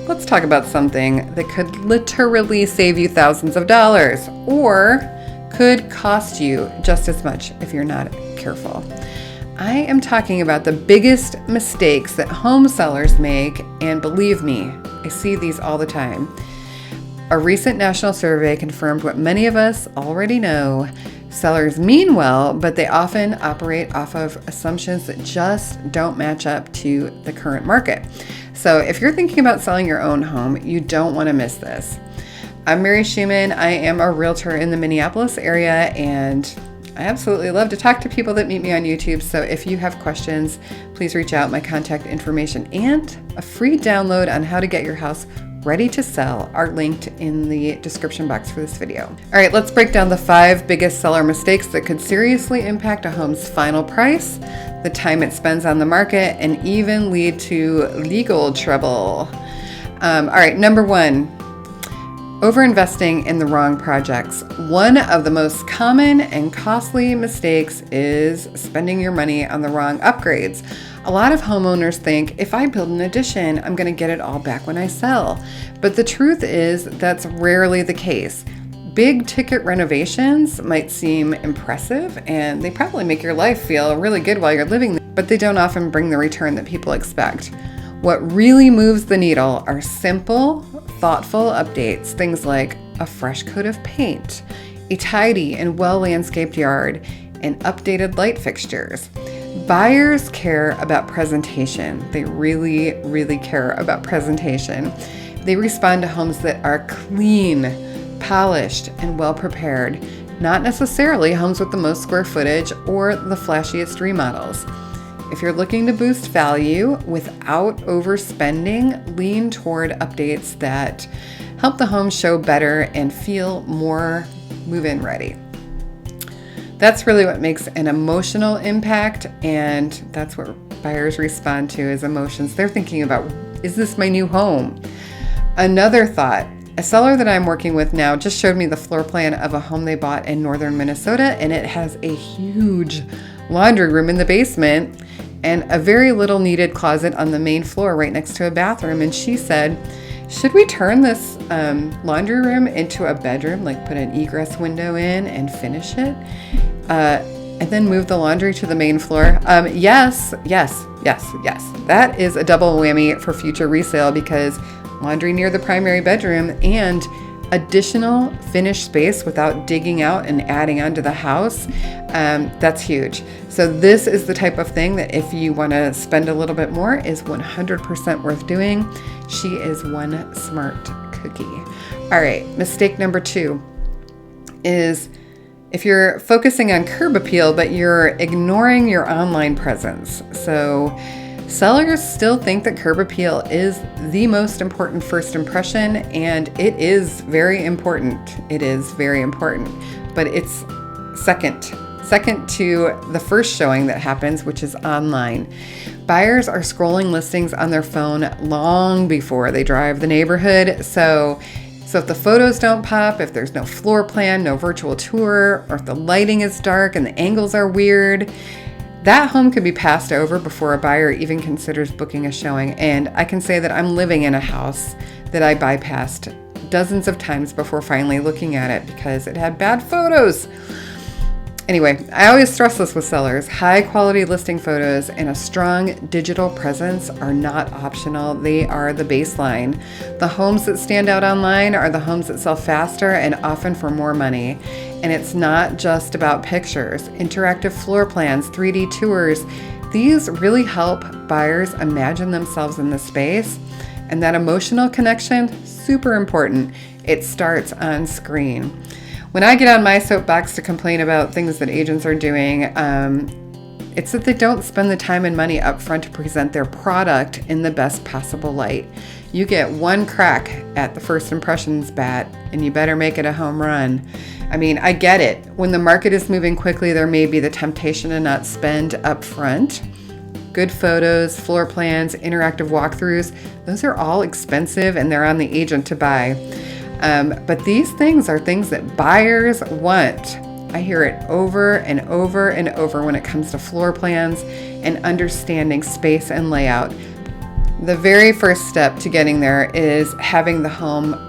let's talk about something that could literally save you thousands of dollars or could cost you just as much if you're not careful. I am talking about the biggest mistakes that home sellers make, and believe me, I see these all the time. A recent national survey confirmed what many of us already know. Sellers mean well, but they often operate off of assumptions that just don't match up to the current market. So if you're thinking about selling your own home, you don't want to miss this. I'm Mary Schumann. I am a realtor in the Minneapolis area, and I absolutely love to talk to people that meet me on YouTube. So if you have questions, please reach out. My contact information and a free download on how to get your house ready to sell are linked in the description box for this video. All right, let's break down the 5 biggest seller mistakes that could seriously impact a home's final price, the time it spends on the market, and even lead to legal trouble. All right, number 1. Overinvesting in the wrong projects. One of the most common and costly mistakes is spending your money on the wrong upgrades. A lot of homeowners think, if I build an addition, I'm going to get it all back when I sell. But the truth is that's rarely the case. Big ticket renovations might seem impressive, and they probably make your life feel really good while you're living there, but they don't often bring the return that people expect. What really moves the needle are simple, thoughtful updates, things like a fresh coat of paint, a tidy and well-landscaped yard, and updated light fixtures. Buyers care about presentation. They really, really care about presentation. They respond to homes that are clean, polished, and well-prepared, not necessarily homes with the most square footage or the flashiest remodels. If you're looking to boost value without overspending, lean toward updates that help the home show better and feel more move-in ready. That's really what makes an emotional impact, and that's what buyers respond to is emotions. They're thinking about, is this my new home? Another thought, a seller that I'm working with now just showed me the floor plan of a home they bought in northern Minnesota, and it has a huge laundry room in the basement and a very little needed closet on the main floor right next to a bathroom. And she said, should we turn this laundry room into a bedroom, like put an egress window in and finish it, and then move the laundry to the main floor? Yes. That is a double whammy for future resale, because laundry near the primary bedroom and additional finished space without digging out and adding onto the house, that's huge. So this is the type of thing that if you want to spend a little bit more is 100% worth doing. She is one smart cookie. All right, mistake number 2 is if you're focusing on curb appeal, but you're ignoring your online presence. So sellers still think that curb appeal is the most important first impression, and it is very important. It is very important, but it's second to the first showing that happens, which is online. Buyers are scrolling listings on their phone long before they drive the neighborhood. So if the photos don't pop, if there's no floor plan, no virtual tour, or if the lighting is dark and the angles are weird, that home could be passed over before a buyer even considers booking a showing. And I can say that I'm living in a house that I bypassed dozens of times before finally looking at it because it had bad photos. Anyway, I always stress this with sellers. High quality listing photos and a strong digital presence are not optional. They are the baseline. The homes that stand out online are the homes that sell faster and often for more money. And it's not just about pictures. Interactive floor plans, 3D tours, these really help buyers imagine themselves in the space. And that emotional connection, super important. It starts on screen. When I get on my soapbox to complain about things that agents are doing, it's that they don't spend the time and money up front to present their product in the best possible light. You get one crack at the first impressions bat, and you better make it a home run. I mean, I get it. When the market is moving quickly, there may be the temptation to not spend up front. Good photos, floor plans, interactive walkthroughs, those are all expensive and they're on the agent to buy. But these things are things that buyers want. I hear it over and over and over when it comes to floor plans and understanding space and layout. The very first step to getting there is having the home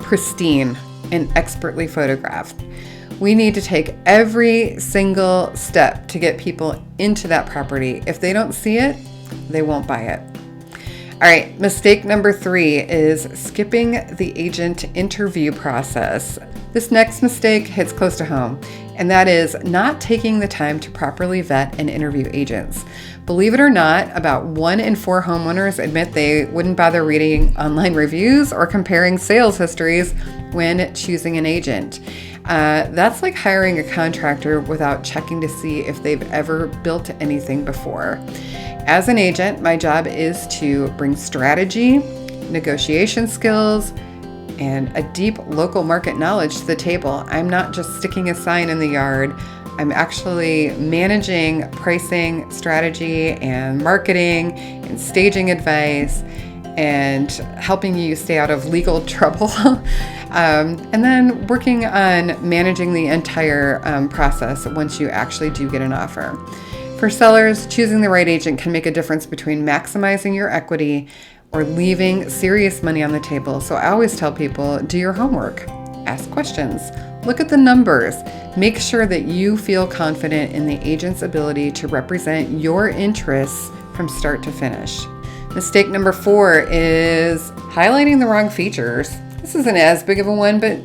pristine and expertly photographed. We need to take every single step to get people into that property. If they don't see it, they won't buy it. All right, mistake number 3 is skipping the agent interview process. This next mistake hits close to home, and that is not taking the time to properly vet and interview agents. Believe it or not, about 1 in 4 homeowners admit they wouldn't bother reading online reviews or comparing sales histories when choosing an agent. That's like hiring a contractor without checking to see if they've ever built anything before. As an agent, my job is to bring strategy, negotiation skills, and a deep local market knowledge to the table. I'm not just sticking a sign in the yard. I'm actually managing pricing, strategy, and marketing, and staging advice, and helping you stay out of legal trouble. And then working on managing the entire process once you actually do get an offer. For sellers, choosing the right agent can make a difference between maximizing your equity or leaving serious money on the table. So I always tell people, do your homework, ask questions, look at the numbers, make sure that you feel confident in the agent's ability to represent your interests from start to finish. Mistake number 4 is highlighting the wrong features. This isn't as big of a one, but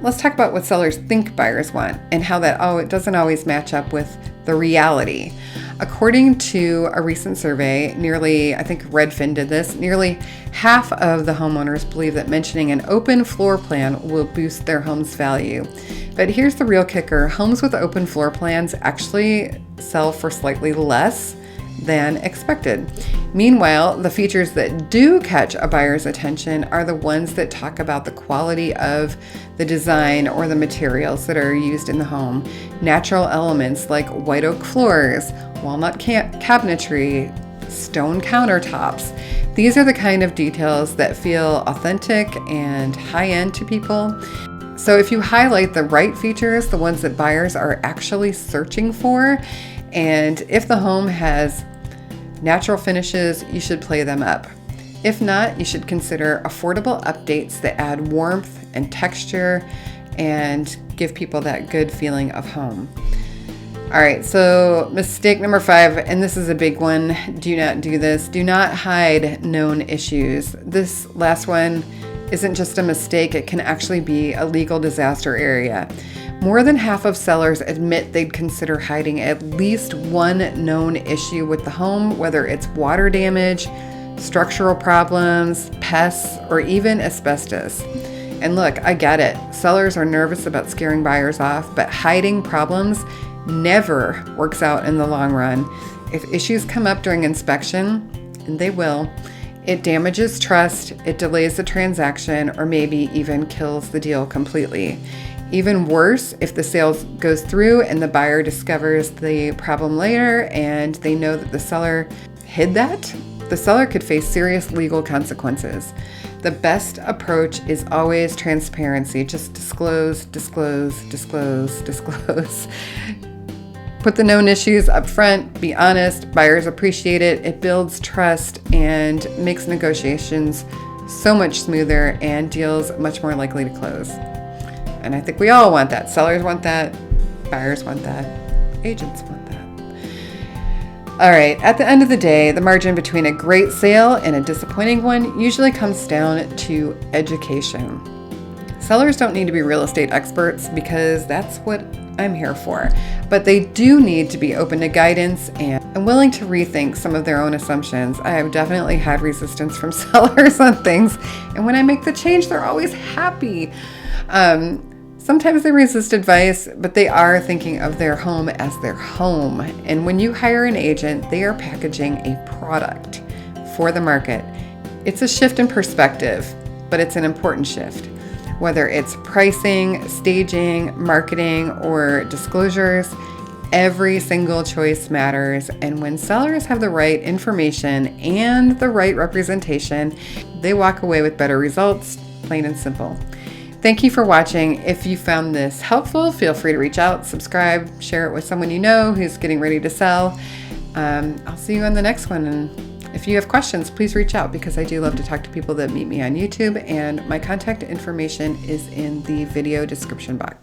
let's talk about what sellers think buyers want and how that, it doesn't always match up with the reality. According to a recent survey, I think Redfin did this, nearly half of the homeowners believe that mentioning an open floor plan will boost their home's value. But here's the real kicker. Homes with open floor plans actually sell for slightly less than expected. Meanwhile, the features that do catch a buyer's attention are the ones that talk about the quality of the design or the materials that are used in the home. Natural elements like white oak floors, walnut cabinetry, stone countertops. These are the kind of details that feel authentic and high-end to people. So if you highlight the right features, the ones that buyers are actually searching for, and if the home has natural finishes, you should play them up. If not, you should consider affordable updates that add warmth and texture and give people that good feeling of home. All right, so mistake number 5, and this is a big one. Do not do this. Do not hide known issues. This last one isn't just a mistake, it can actually be a legal disaster area. More than half of sellers admit they'd consider hiding at least one known issue with the home, whether it's water damage, structural problems, pests, or even asbestos. And look, I get it. Sellers are nervous about scaring buyers off, but hiding problems never works out in the long run. If issues come up during inspection, and they will, it damages trust, it delays the transaction, or maybe even kills the deal completely. Even worse, if the sale goes through and the buyer discovers the problem later and they know that the seller hid that, the seller could face serious legal consequences. The best approach is always transparency. Just disclose, disclose, disclose, disclose. Put the known issues up front, be honest, buyers appreciate it, it builds trust and makes negotiations so much smoother and deals much more likely to close. And I think we all want that. Sellers want that, buyers want that, agents want that. All right, at the end of the day, the margin between a great sale and a disappointing one usually comes down to education. Sellers don't need to be real estate experts because that's what I'm here for, but they do need to be open to guidance and willing to rethink some of their own assumptions. I have definitely had resistance from sellers on things, and when I make the change, they're always happy. Sometimes they resist advice, but they are thinking of their home as their home. And when you hire an agent, they are packaging a product for the market. It's a shift in perspective, but it's an important shift. Whether it's pricing, staging, marketing, or disclosures, every single choice matters. And when sellers have the right information and the right representation, they walk away with better results, plain and simple. Thank you for watching. If you found this helpful, feel free to reach out, subscribe, share it with someone you know who's getting ready to sell. I'll see you on the next one, and If you have questions, please reach out because I do love to talk to people that meet me on YouTube, and my contact information is in the video description box.